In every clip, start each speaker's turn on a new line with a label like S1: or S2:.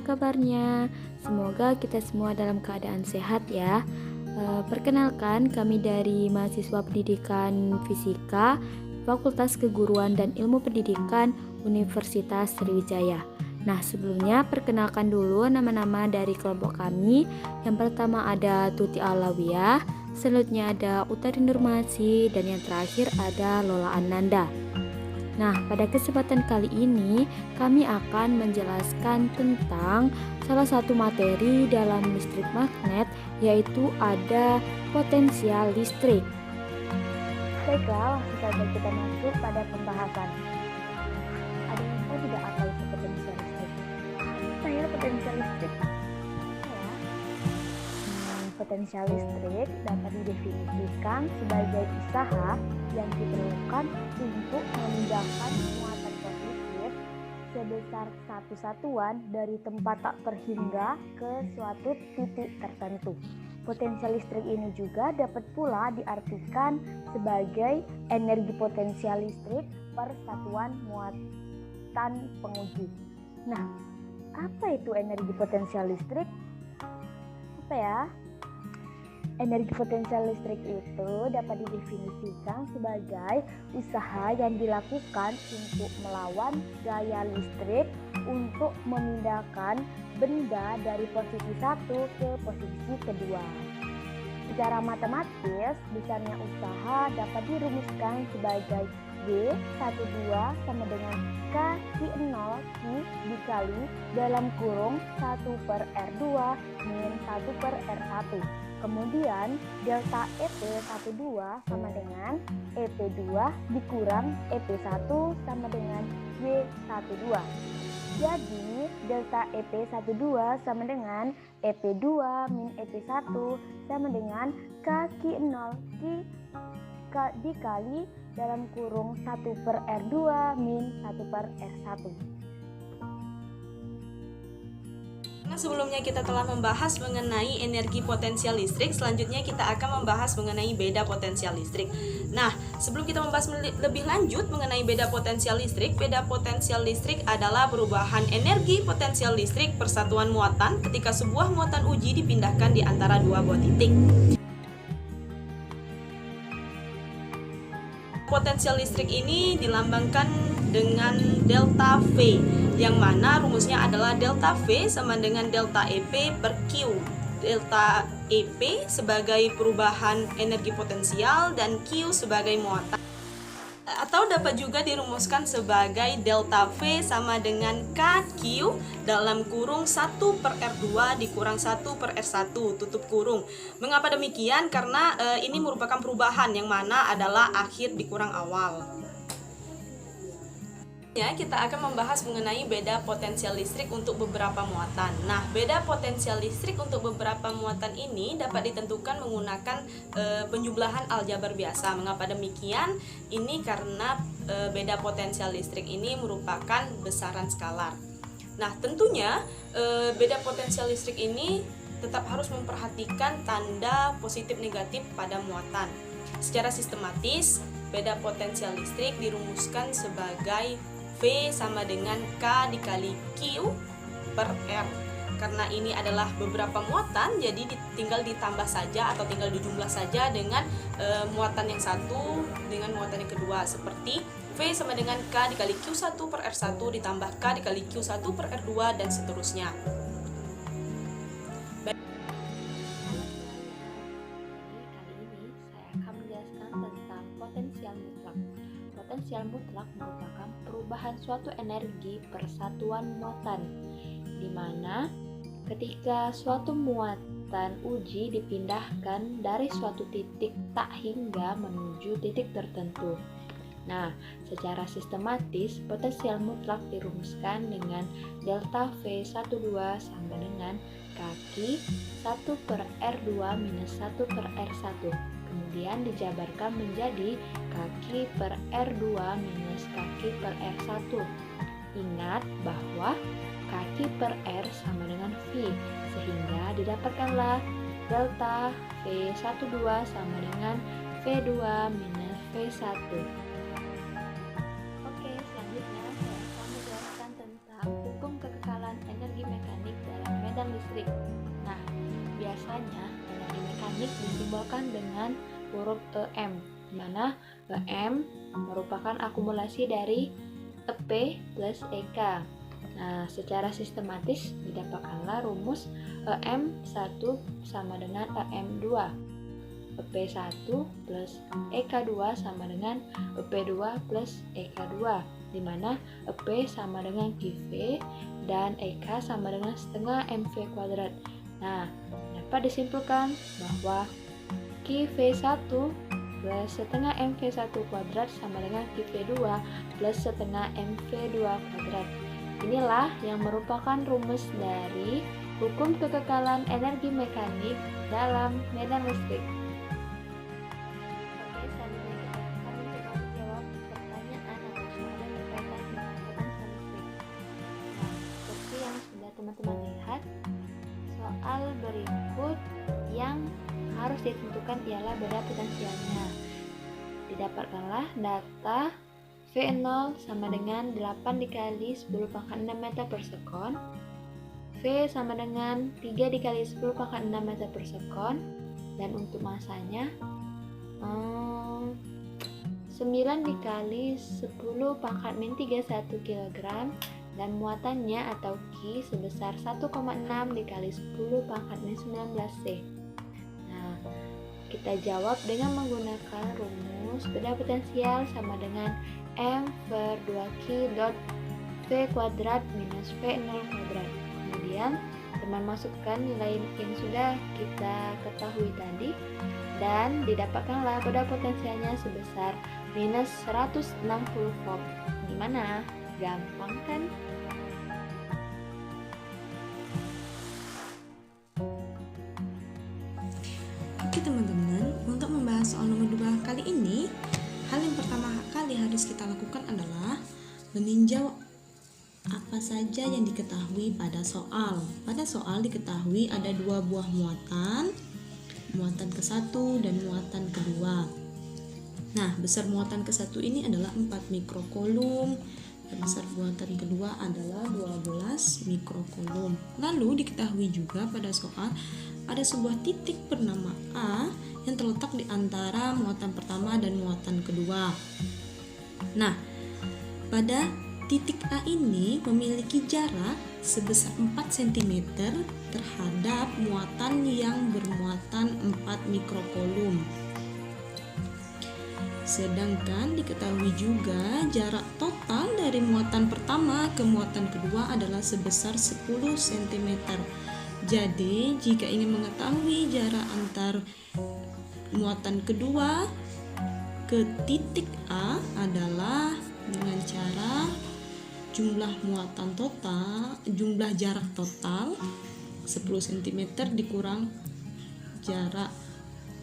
S1: kabarnya? Semoga kita semua dalam keadaan sehat ya. Perkenalkan, kami dari mahasiswa pendidikan fisika Fakultas Keguruan dan Ilmu Pendidikan Universitas Sriwijaya. Nah, sebelumnya perkenalkan dulu nama-nama dari kelompok kami. Yang pertama ada Tuti Alawiyah, selanjutnya ada Utari Nurmasi, dan yang terakhir ada Lola Ananda. Nah, pada kesempatan kali ini kami akan menjelaskan tentang salah satu materi dalam listrik magnet, yaitu ada potensial listrik. Baiklah, langsung saja kita masuk pada pembahasan. Ada yang tahu tidak apa itu potensial listrik? Apa ya potensial listrik? Potensial listrik dapat didefinisikan sebagai usaha yang diperlukan untuk memindahkan muatan positif sebesar satu satuan dari tempat tak terhingga ke suatu titik tertentu. Potensial listrik ini juga dapat pula diartikan sebagai energi potensial listrik per satuan muatan penguji. Nah, apa itu energi potensial listrik? Apa ya? Energi potensial listrik itu dapat didefinisikan sebagai usaha yang dilakukan untuk melawan gaya listrik untuk memindahkan benda dari posisi satu ke posisi kedua. Secara matematis, besarnya usaha dapat dirumuskan sebagai V12 sama dengan K/0 Q dikali dalam kurung 1/R2 min 1/R1. Kemudian delta EP12 sama dengan EP2 dikurang EP1 sama dengan Y12. Jadi delta EP12 sama dengan EP2 min EP1 sama dengan K/0 Q dikali dalam kurung 1/R2 min 1/R1.
S2: Nah, sebelumnya kita telah membahas mengenai energi potensial listrik, selanjutnya kita akan membahas mengenai beda potensial listrik. Nah, sebelum kita membahas lebih lanjut mengenai beda potensial listrik adalah perubahan energi potensial listrik per satuan muatan ketika sebuah muatan uji dipindahkan di antara dua buah titik. Potensial listrik ini dilambangkan dengan delta V, yang mana rumusnya adalah delta V sama dengan delta EP per Q. Delta EP sebagai perubahan energi potensial dan Q sebagai muatan. Atau dapat juga dirumuskan sebagai delta V sama dengan KQ dalam kurung 1/R2 dikurang 1/R1 tutup kurung. Mengapa demikian? Karena ini merupakan perubahan yang mana adalah akhir dikurang awal. Ya, kita akan membahas mengenai beda potensial listrik untuk beberapa muatan. Nah, beda potensial listrik untuk beberapa muatan ini dapat ditentukan menggunakan penjumlahan aljabar biasa. Mengapa demikian? Ini karena beda potensial listrik ini merupakan besaran skalar. Nah, tentunya beda potensial listrik ini tetap harus memperhatikan tanda positif negatif pada muatan. Secara sistematis, beda potensial listrik dirumuskan sebagai V sama dengan K dikali Q per R. Karena ini adalah beberapa muatan, jadi tinggal ditambah saja atau tinggal dijumlah saja dengan muatan yang satu dengan muatan yang kedua. Seperti V sama dengan K dikali Q1 per R1 ditambah K dikali Q1 per R2 dan seterusnya.
S1: Potensial mutlak merupakan perubahan suatu energi per satuan muatan, di mana ketika suatu muatan uji dipindahkan dari suatu titik tak hingga menuju titik tertentu. Nah, secara sistematis, potensial mutlak dirumuskan dengan delta V12 sama dengan kaki 1/R2 minus 1/R1. Kemudian dijabarkan menjadi kaki per R2 minus kaki per R1. Ingat bahwa kaki per R sama dengan V, sehingga didapatkanlah delta V12 sama dengan V2 minus V1. Oke, selanjutnya saya akan menjelaskan tentang hukum kekekalan energi mekanik medan listrik. Nah, biasanya energi mekanik disimbolkan dengan huruf EM, di mana EM merupakan akumulasi dari EP plus EK. Nah, secara sistematis didapatkanlah rumus EM1 sama dengan EM2. EP1 plus EK2 sama dengan EP2 plus EK2, di mana EP sama dengan QV dan EK sama dengan setengah MV kuadrat. Nah, dapat disimpulkan bahwa QV1 plus setengah MV1 kuadrat sama dengan QV2 plus setengah MV2 kuadrat. Inilah yang merupakan rumus dari hukum kekekalan energi mekanik dalam medan listrik. Oke, selanjutnya kita akan mencoba menjawab pertanyaan atau soal yang berkaitan dengan potensial listrik. Nah, seperti yang sudah teman-teman lihat, soal berikut yang harus ditentukan ialah beda potensialnya. Didapatkanlah data V0 sama dengan 8 dikali 10 pangkat 6 meter per sekon, V sama dengan 3 dikali 10 pangkat 6 meter per sekon, dan untuk masanya 9 dikali 10 pangkat min 31 kg, dan muatannya atau Q sebesar 1,6 dikali 10 pangkat min 19 C. Nah, kita jawab dengan menggunakan rumus beda potensial sama dengan M per 2Q dot V kuadrat minus V0 kuadrat. Kemudian teman masukkan nilai yang sudah kita ketahui tadi dan didapatkanlah beda potensialnya sebesar minus 160 volt. Gimana? Gampang kan?
S2: Oke teman-teman, untuk membahas soal nomor 2 kali ini, hal yang pertama kali harus kita lakukan adalah meninjau apa saja yang diketahui pada soal. Pada soal diketahui ada dua buah muatan, muatan ke-1 dan muatan kedua. Nah, besar muatan ke-1 ini adalah 4 mikrokulum, dan besar muatan kedua adalah 12 mikrokulum. Lalu diketahui juga pada soal ada sebuah titik bernama A yang terletak di antara muatan pertama dan muatan kedua. Nah, pada titik A ini memiliki jarak sebesar 4 cm terhadap muatan yang bermuatan 4 mikrokulum. Sedangkan diketahui juga jarak total dari muatan pertama ke muatan kedua adalah sebesar 10 cm. Jadi, jika ingin mengetahui jarak antar muatan kedua ke titik A adalah dengan cara jumlah muatan total, jumlah jarak total 10 cm dikurang jarak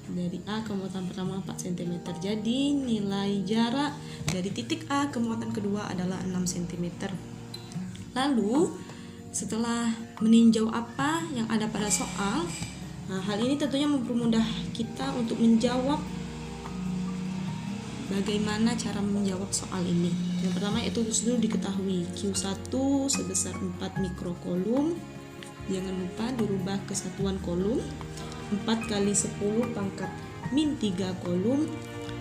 S2: dari A ke muatan pertama 4 cm. Jadi, nilai jarak dari titik A ke muatan kedua adalah 6 cm. Lalu, setelah meninjau apa yang ada pada soal, hal ini tentunya mempermudah kita untuk menjawab bagaimana cara menjawab soal ini. Yang pertama itu dulu diketahui Q1 sebesar 4 mikrokulum. Jangan lupa dirubah ke satuan kolom. 4 kali 10 pangkat min 3 kolom.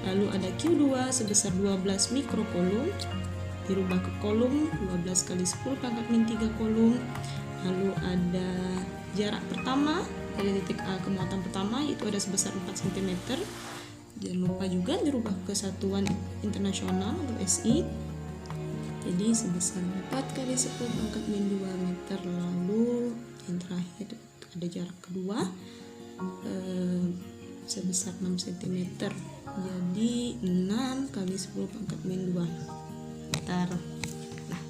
S2: Lalu ada Q2 sebesar 12 mikrokulum. Dirubah ke kolom 12 kali 10 pangkat min 3 kolom. Lalu ada jarak pertama dari titik A ke muatan pertama, itu ada sebesar 4 cm. Jangan lupa juga dirubah ke satuan internasional atau SI. Jadi sebesar 4 kali 10 pangkat min 2 meter. Lalu yang terakhir ada jarak kedua sebesar 6 cm. Jadi 6 kali 10 pangkat min 2 meter. Nah,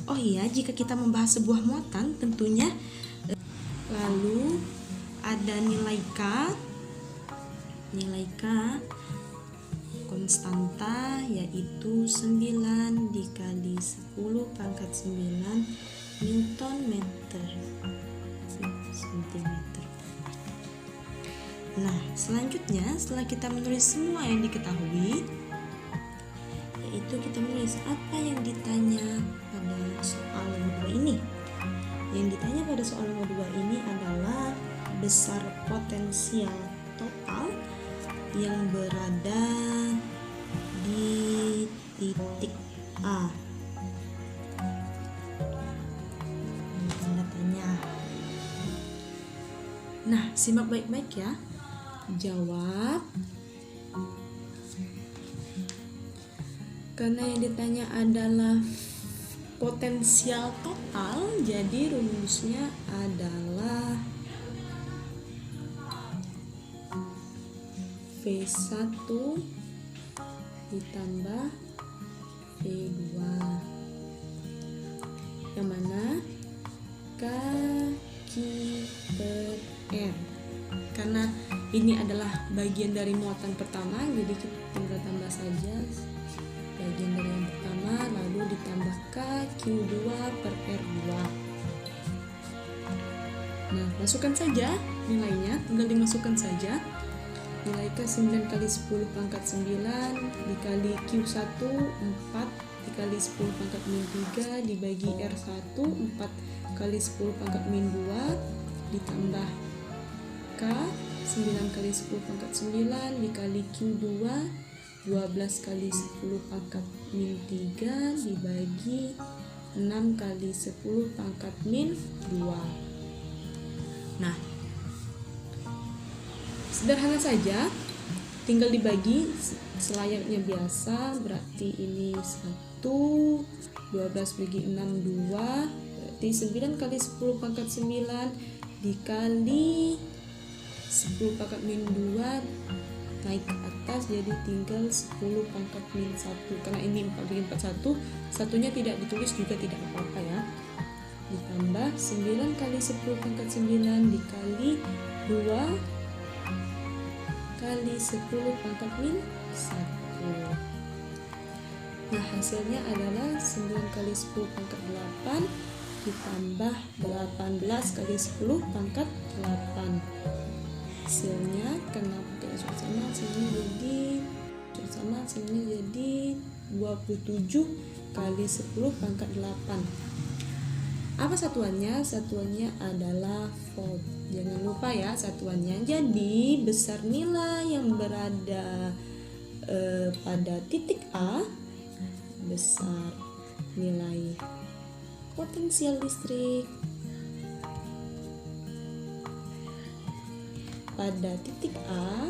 S2: oh iya, jika kita membahas sebuah muatan tentunya lalu ada nilai K konstanta, yaitu 9 dikali 10 pangkat 9 Newton meter centimeter. Nah, selanjutnya setelah kita menulis semua yang diketahui, yaitu kita menulis apa yang ditanya pada soal nomor 2 ini. Yang ditanya pada soal nomor 2 ini adalah besar potensial total yang berada di titik A. Ini tanda tanya. Nah, simak baik-baik ya. Jawab. Karena yang ditanya adalah potensial total, jadi rumusnya adalah V1 ditambah V2, yang mana kaki per R. Karena ini adalah bagian dari muatan pertama, jadi kita tinggal tambah saja bagian dari yang pertama, lalu ditambah Q2 per R2. Nah, masukkan saja nilainya, tinggal dimasukkan saja. Nilai K 9 kali 10 pangkat 9 dikali Q1 4 dikali 10 pangkat min 3 dibagi R1 4 kali 10 pangkat min 2 ditambah K 9 kali 10 pangkat 9 dikali Q2 12 kali 10 pangkat min 3 dibagi 6 kali 10 pangkat min 2. Nah, sederhana saja, tinggal dibagi selayaknya biasa, berarti ini 1, 12 bagi 6, 2, berarti 9 kali 10 pangkat 9 dikali 10 pangkat min 2 naik ke atas, jadi tinggal 10 pangkat min 1. Karena ini 4 bagi 4 1, satunya tidak ditulis juga tidak apa-apa ya. Ditambah 9 kali 10 pangkat 9 dikali 2 kali 10 pangkat min 1. Nah, hasilnya adalah 9 kali 10 pangkat 8 ditambah 18 kali 10 pangkat 8. Hasilnya karena pakai sama hasilnya jadi 27 kali 10 pangkat 8. Apa satuannya? Satuannya adalah volt. Jangan lupa ya satuannya. Jadi besar nilai yang berada pada titik A, besar nilai potensial listrik pada titik A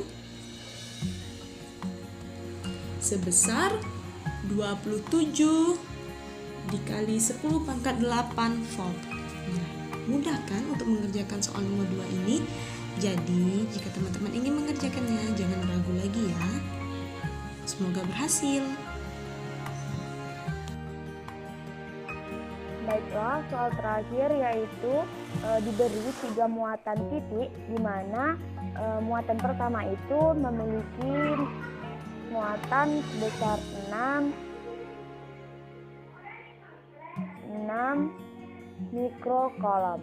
S2: sebesar 27 dikali 10 pangkat 8 volt. Nah, mudah kan untuk mengerjakan soal nomor 2 ini? Jadi, jika teman-teman ingin mengerjakannya, jangan ragu lagi ya. Semoga berhasil.
S1: Baiklah, soal terakhir yaitu diberi 3 muatan titik, di mana muatan pertama itu memiliki muatan sebesar 6 mikrokolom.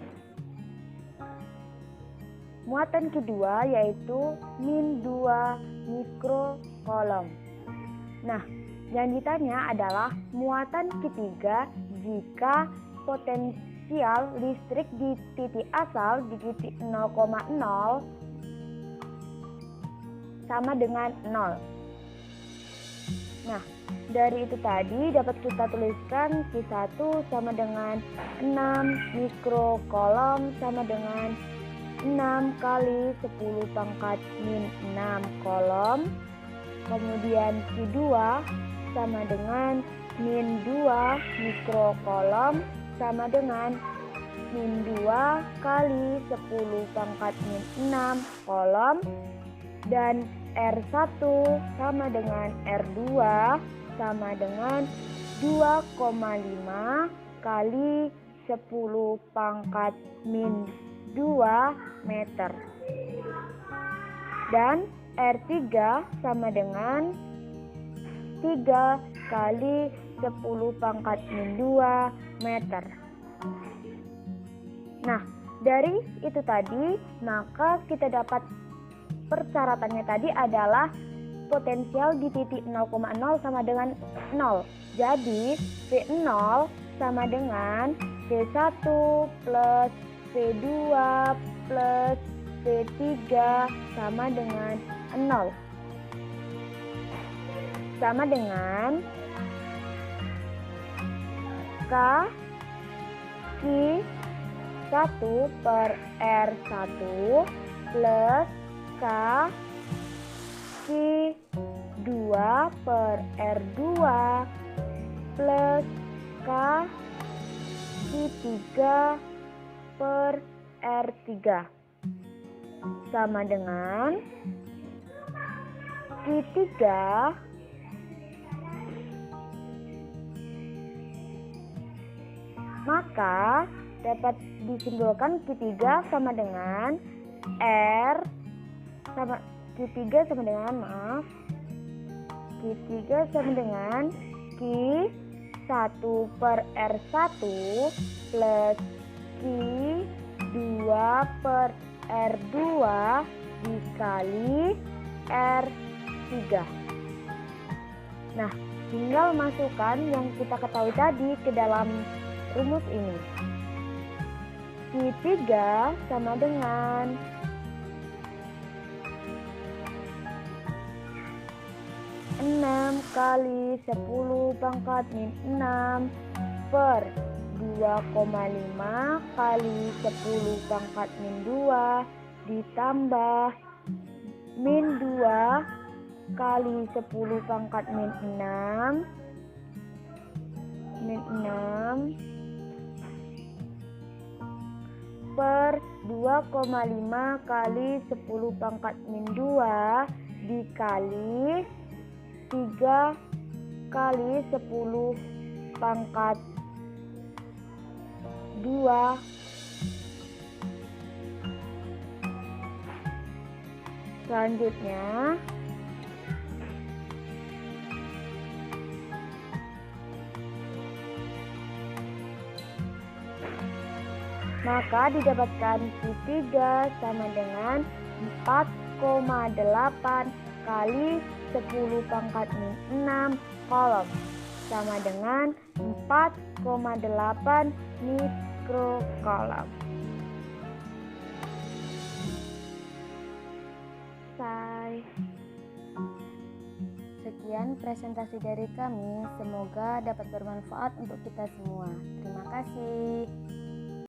S1: Muatan kedua yaitu min 2 mikrokolom. Nah, yang ditanya adalah muatan ketiga jika potensial listrik di titik asal di titik 0,0 sama dengan 0. Nah, dari itu tadi dapat kita tuliskan Q1 sama dengan 6 mikrokolom sama dengan 6 kali 10 pangkat min 6 kolom. Kemudian Q2 sama dengan min 2 mikrokolom sama dengan min 2 kali 10 pangkat min 6 kolom. Dan R1 sama dengan R2 sama dengan 2,5 kali 10 pangkat min 2 meter. Dan R3 sama dengan 3 kali 10 pangkat min 2 meter. Nah, dari itu tadi, maka kita dapat persyaratannya tadi adalah potensial di titik 0,0 sama dengan 0. Jadi V0 sama dengan V1 plus V2 plus V3 sama dengan 0. Sama dengan K Q1 per R1 plus K Q2 per R2 plus K Q3 per R3 sama dengan Q3 maka dapat disimpulkan Q3 sama dengan Q3 sama dengan Q1 per R1 plus Q2 per R2 dikali R3. Nah, tinggal masukkan yang kita ketahui tadi ke dalam rumus ini. Q3 sama dengan 6 kali 10 pangkat min 6 per 2,5 kali 10 pangkat min 2 ditambah min 2 kali 10 pangkat min 6 per 2,5 kali 10 pangkat min 2 dikali 3 kali 10 pangkat 2 selanjutnya maka didapatkan Q3 sama dengan 4,8 kali 10 pangkat min 6 kolom sama dengan 4,8 mikrokolom. Selesai. Sekian presentasi dari kami, semoga dapat bermanfaat untuk kita semua. Terima kasih.